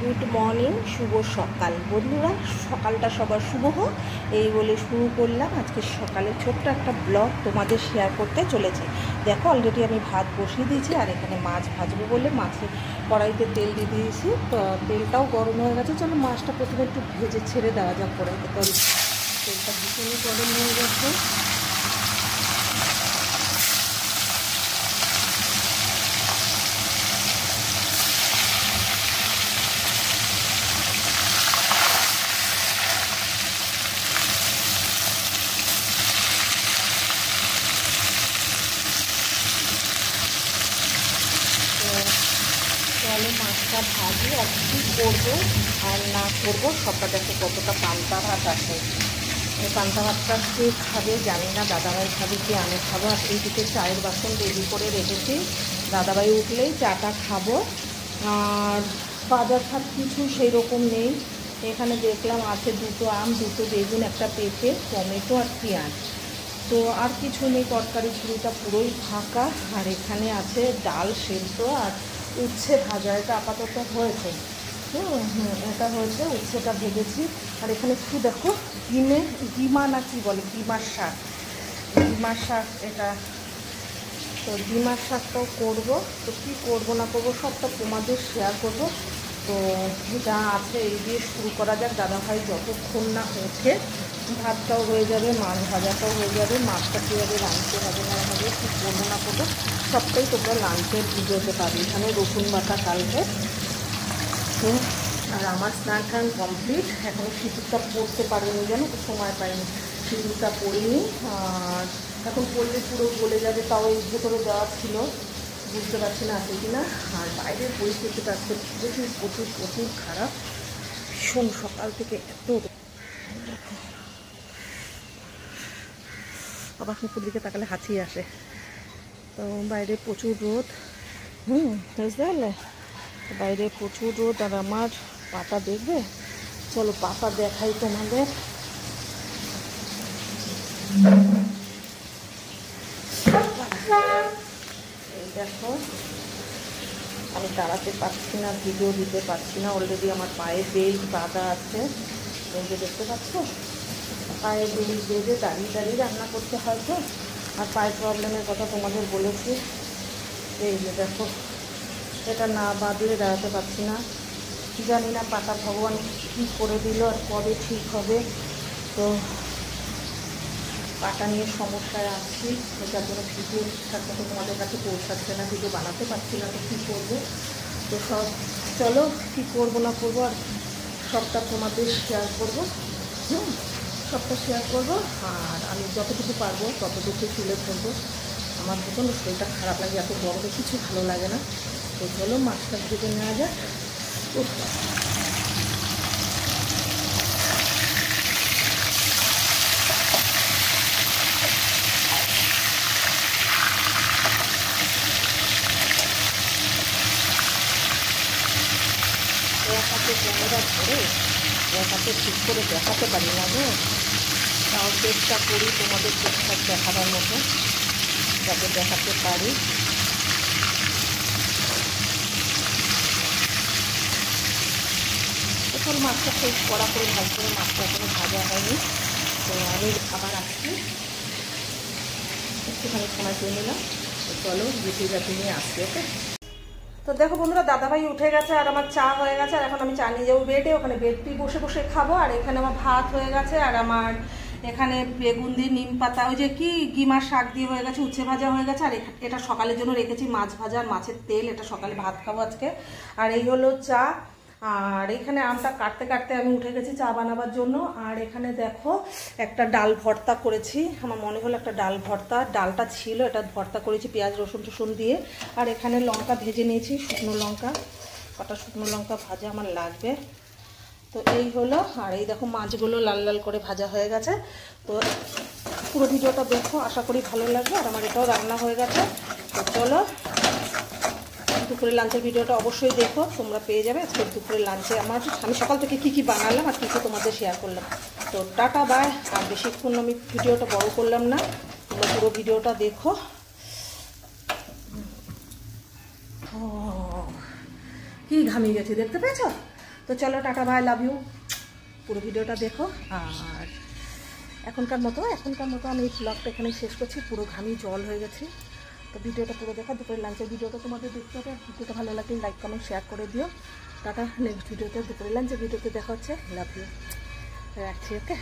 Good morning, শুভ সকাল বন্ধুরা। সকালটা সবার শুভ হোক এই বলে শুরু করলাম আজকে সকালে ছোট্ট একটা ব্লগ তোমাদের শেয়ার করতে চলেছি। দেখো অলরেডি আমি ভাত বসিয়ে দিয়েছি আর এখানে মাছ ভাজবো বলে মাছের কড়াইতে তেল দিয়ে দিয়েছি। তেলটাও গরম হয়ে গেছে, চলো মাছটা প্রথমে একটু ভেজে ছেড়ে দেওয়া যাক কড়াইতে। তেলটা ভীষণই গরম হয়ে গেছে। চলো মাছটা ভাজি আর কী করবো আর না করবো সবটা দেখো কতটা পান্তা ভাত আছে। এই পান্তা ভাতটা কে খাবে জানি না, দাদাভাই খাবে কি আমি খাবো। আর এইদিকে চায়ের বাসন রেডি করে রেখেছি, দাদাভাই উঠলেই চাটা খাবো। আর বাজার ঘাট কিছু সেই রকম নেই। এখানে দেখলাম আছে দুটো আম, দুটো বেগুন, একটা পেঁপে, টমেটো আর পেঁয়াজ। তো আর কিছু নেই, তরকারি ঝুড়িটা পুরোই ফাঁকা। আর এখানে আছে ডাল সেদ্ধ আর উচ্ছে ভাজা, এটা আপাতত হয়েছে। এটা হয়েছে, উচ্ছেটা ভেজেছি। আর এখানে একটু দেখো ডিমা না কি বলে, ডিমার শাক, ডিমার শাক এটা। তো ডিমার শাকটাও করবো। তো কী করবো না করবো সবটা তোমাদের শেয়ার করবো। তো যা আছে এই দিয়ে শুরু করা যাক। দাদাভাই যতক্ষণ না ওঠে ভাতটাও হয়ে যাবে, মাছ ভাজাটাও হয়ে যাবে। মাছটা কীভাবে রাঁধতে হবে না হবে, কী করবো না করবো সবটাই তোমরা লাঞ্চের ভিডিওতে পাবে। এখানে রসুন বাটা কালকে। তো আর আমার স্নান টান কমপ্লিট, এখনও সিঁদুরটা পড়তে পারিনি, যেন সময় পাইনি, সিঁদুরটা পড়িনি। আর এখন পড়লে পুরো গলে যাবে, তাও এই ভেতরে দেওয়া ছিল, বুঝতে পারছি না আছে কিনা। আর বাইরের পরিস্থিতিটা আজকে প্রচুর প্রচুর প্রচুর খারাপ, ভীষণ সকাল থেকে এত। আবার মুখের দিকে তাকালে হাঁচি আসে। তো বাইরে প্রচুর রোদ, বুঝতে পারলে, বাইরে প্রচুর রোদ। আর আমার পাটা দেখবে, চলো পাটা দেখাই তোমাদের। এই দেখো, আমি দাঁড়াতে পারছি না, ভিডিও দিতে পারছি না। অলরেডি আমার পায়ে বেল্ট বাঁধা আছে, এই যে দেখতে পাচ্ছ, পায়ে বেল্ট বেঁধে দাঁড়িয়ে দাঁড়িয়ে রান্না করতে হয়। তো আর পায়ের প্রবলেমের কথা তোমাদের বলেছি। এই যে দেখো, এটা না বাঁধলে দাঁড়াতে পারছি না। জানি না পাটা ভগবান কী করে দিল আর কবে ঠিক হবে। তো পাটা নিয়ে সমস্যায় আছি, এটার জন্য ভিডিও ঠিকঠাক মতো তোমাদের কাছে পৌঁছাচ্ছে না, ভিডিও বানাতে পারছি না। তো কী করবো, তো সব চলো কী করবো না করবো আর সবটা তোমাদের শেয়ার করবো। সবটা শেয়ার করবো। আর আমি যতটুকু পারবো ততটুকু তুলে ধরবো। আমার প্রচণ্ড শরীরটা খারাপ লাগে, এত গরমে কিছু ভালো লাগে না। তো চলো মাছটা ভেজে নেওয়া যায়। এক হাতে ক্যামেরা ধরে এক হাতে ঠিক করে দেখাতে পারি না গো, তাও চেষ্টা করি তোমাদের ঠিকঠাক দেখাবার মতো, যাতে দেখাতে পারি। এখন মাছটা সেই কড়া করে ভালো করে, মাছটা এখনো ভাজা হয়নি। তো আমি আবার আসছি, একটুখানি সময় পেয়ে নিলাম। তো চলো যেতে যাতে নিয়ে আসছি, ওকে। তো দেখো বন্ধুরা, দাদাভাই উঠে গেছে আর আমার চা হয়ে গেছে। আর এখন আমি চা নিয়ে যাবো বেডে, ওখানে বেডটি বসে বসে খাবো। আর এখানে আমার ভাত হয়ে গেছে, আর আমার এখানে বেগুন দিয়ে নিম পাতা, ওই যে কি গিমার শাক দিয়ে হয়ে গেছে, উচ্ছে ভাজা হয়ে গেছে। আর এটা সকালের জন্য রেখেছি মাছ ভাজা আর মাছের তেল, এটা সকালে ভাত খাবো আজকে। আর এই হলো চা। আর এখানে আমটা কাটতে কাটতে আমি উঠে গেছি চা বানাবার জন্য। আর এখানে দেখো একটা ডাল ভর্তা করেছি, আমার মনে হলো একটা ডাল ভর্তা, ডালটা ছিল, এটা ভর্তা করেছি পেঁয়াজ রসুন টসুন দিয়ে। আর এখানে লঙ্কা ভেজে নিয়েছি, শুকনো লঙ্কা, কটা শুকনো লঙ্কা ভাজা আমার লাগবে। তো এই হলো। আর এই দেখো মাছগুলো লাল লাল করে ভাজা হয়ে গেছে। তো পুরো ভিডিওটা দেখো, আশা করি ভালো লাগবে। আর আমার এটাও রান্না হয়ে গেছে। তো চলো দুপুরের লাঞ্চের ভিডিওটা অবশ্যই দেখো, তোমরা পেয়ে যাবে আজকে দুপুরের লাঞ্চে আমি সকাল থেকে কী কী বানালাম আর কী কী তোমাদের শেয়ার করলাম। তো টাটা বাই। আর বেশিক্ষণ আমি ভিডিওটা বড় করলাম না, তোমরা পুরো ভিডিওটা দেখো। কি ঘামিয়ে গেছে দেখতে পেয়েছো? তো চলো টাটা বাই, লাভ ইউ। পুরো ভিডিওটা দেখো। আর এখনকার মতো আমি এই ব্লগটা এখানে শেষ করছি। পুরো ঘামি জল হয়ে গেছে। তো ভিডিওটা পুরো দেখা, দুপুরের লাঞ্চের ভিডিওটা তোমাদের দেখতে হবে। ভিডিওটা ভালো লাগলে লাইক কমেন্ট শেয়ার করে দিও। টাটা, নেক্সট ভিডিওতে, দুপুরের লাঞ্চের ভিডিওতে দেখা হচ্ছে। লাভ ইউ, রাখছি, ওকে।